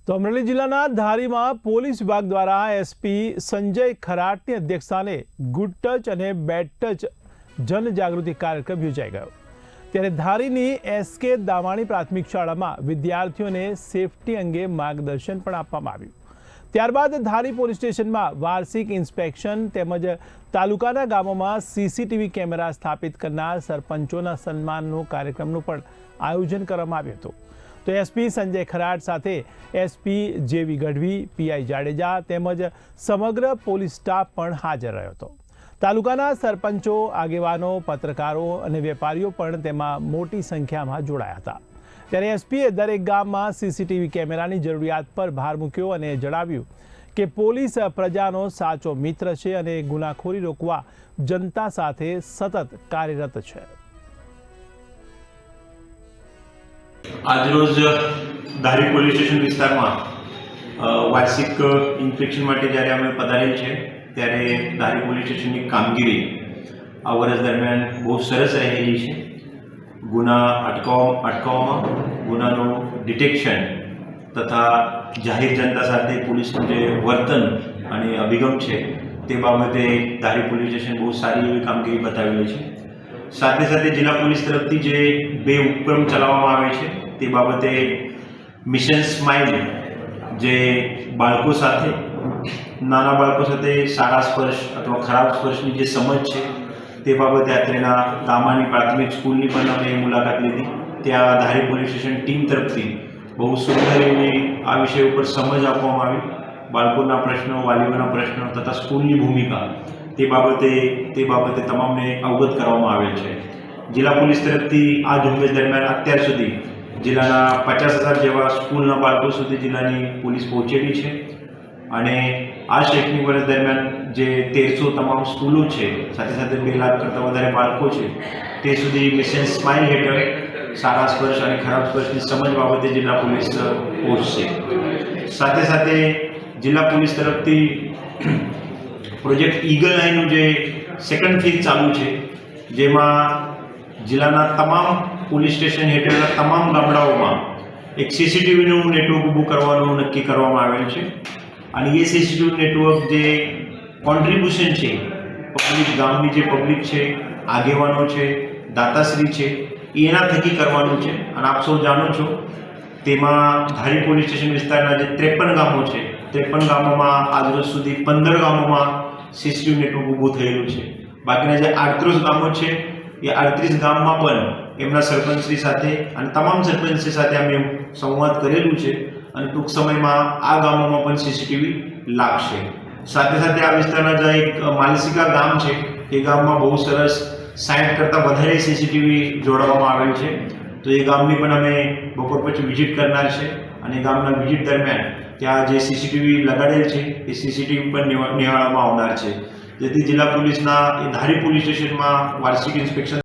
તો અમરેલી જિલ્લાના ધારીમાં પોલીસ વિભાગ દ્વારા એસપી સંજય ખરાટની અધ્યક્ષસ્થાને ગુડ ટચ અને બેડ ટચ જનજાગૃતિ કાર્યક્રમ યોજાઈ ગયો। ત્યારે ધારીની એસકે દાવાણી પ્રાથમિક શાળામાં વિદ્યાર્થીઓને સેફટી અંગે માર્ગદર્શન પણ આપવામાં આવ્યું। ત્યારબાદ ધારી પોલીસ સ્ટેશનમાં વાર્ષિક ઇન્સ્પેક્શન તેમજ તાલુકાના ગામોમાં સીસીટીવી કેમેરા સ્થાપિત કરનાર સરપંચોના સન્માનનો કાર્યક્રમનું પણ આયોજન કરવામાં આવ્યું હતું। તો એસપી સંજય ખરાટ સાથે એસપી જેવી ગઢવી, પીઆઈ જાડેજા તેમજ સમગ્ર પોલીસ સ્ટાફ પણ હાજર રહ્યો હતો। તાલુકાના સરપંચો, આગેવાનો, પત્રકારો અને વેપારીઓ પણ તેમાં મોટી સંખ્યામાં જોડાયા હતા। ત્યારે એસપીએ દરેક ગામમાં સીસીટીવી કેમેરાની જરૂરિયાત પર ભાર મૂક્યો અને જણાવ્યું કે પોલીસ પ્રજાનો સાચો મિત્ર છે અને ગુનાખોરી રોકવા જનતા સાથે સતત કાર્યરત છે। આજરોજ ધારી પોલીસ સ્ટેશન વિસ્તારમાં વાર્ષિક ઇન્સ્પેક્શન માટે જ્યારે અમે પધારેલ છે ત્યારે ધારી પોલીસ સ્ટેશનની કામગીરી આ વર્ષ દરમિયાન બહુ સરસ રહેલી છે। ગુના અટકાવવામાં, ગુનાનું ડિટેક્શન તથા જાહેર જનતા સાથે પોલીસનું જે વર્તન અને અભિગમ છે તે બાબતે ધારી પોલીસ સ્ટેશન બહુ સારી એવી કામગીરી બતાવેલી છે। સાથે સાથે જિલ્લા પોલીસ તરફથી જે 2 ઉપક્રમ ચલાવવામાં આવે છે તે બાબતે મિશન સ્માઇલ જે બાળકો સાથે, નાના બાળકો સાથે સારા સ્પર્શ અથવા ખરાબ સ્પર્શની જે સમજ છે તે બાબતે અત્રેના દામાની પ્રાથમિક સ્કૂલની પણ અમે મુલાકાત લીધી। ત્યાં ધારી પોલીસ સ્ટેશન ટીમ તરફથી બહુ સુંદર એવી આ વિષય ઉપર સમજ આપવામાં આવી। બાળકોના પ્રશ્નો, વાલીઓના પ્રશ્નો તથા સ્કૂલની ભૂમિકા તે બાબતે તમામને અવગત કરવામાં આવેલ છે। જિલ્લા પોલીસ તરફથી આ ઝુંબેશ દરમિયાન અત્યાર સુધી જિલ્લાના 50,000 જેવા સ્કૂલના બાળકો સુધી જિલ્લાની પોલીસ પહોંચેલી છે અને આ શૈક્ષણિક વર્ષ દરમિયાન જે 1300 તમામ સ્કૂલો છે, સાથે સાથે 2 લાખ કરતાં વધારે બાળકો છે તે સુધી મિશન સ્માઇલ હેઠળ સારા સ્પર્શ અને ખરાબ સ્પર્શની સમજ બાબતે જિલ્લા પોલીસ પહોંચશે। સાથે સાથે જિલ્લા પોલીસ તરફથી પ્રોજેક્ટ ઈગલ આઈનું જે સેકન્ડ ફેઝ ચાલુ છે, જેમાં જિલ્લાના તમામ પોલીસ સ્ટેશન હેઠળના તમામ ગામડાઓમાં એક સીસીટીવીનું નેટવર્ક ઊભું કરવાનું નક્કી કરવામાં આવેલ છે અને એ સીસીટીવી નેટવર્ક જે કોન્ટ્રીબ્યુશન છે પબ્લિક, ગામની જે પબ્લિક છે, આગેવાનો છે, દાતાશ્રી છે, એના થકી કરવાનું છે। અને આપ સૌ જાણો છો તેમાં ધારી પોલીસ સ્ટેશન વિસ્તારના જે 53 ગામો છે, 53 ગામોમાં આજરોજ સુધી 15 ગામોમાં સીસીટીવી નેટવર્ક ઊભું થયેલું છે। બાકીના જે 38 ગામો છે એ 38 ગામમાં પણ એમના સરપંચશ્રી સાથે અને તમામ સરપંચશ્રી સાથે અમે સંવાદ કરેલું છે અને ટૂંક સમયમાં આ ગામોમાં પણ સીસીટીવી લાગશે। સાથે સાથે આ વિસ્તારના જે એક માલસિકા ગામ છે એ ગામમાં બહુ સરસ 60 કરતાં વધારે સીસીટીવી જોડવામાં આવેલ છે। તો એ ગામની પણ અમે બપોર પછી વિઝિટ કરનાર છે અને ગામના વિઝિટ દરમિયાન ત્યાં જે સીસીટીવી લગાડેલ છે એ સીસીટીવી પણ નિહાળવામાં આવનાર છે, જેથી જિલ્લા પોલીસના એ ધારી પોલીસ સ્ટેશનમાં વાર્ષિક ઇન્સ્પેક્શન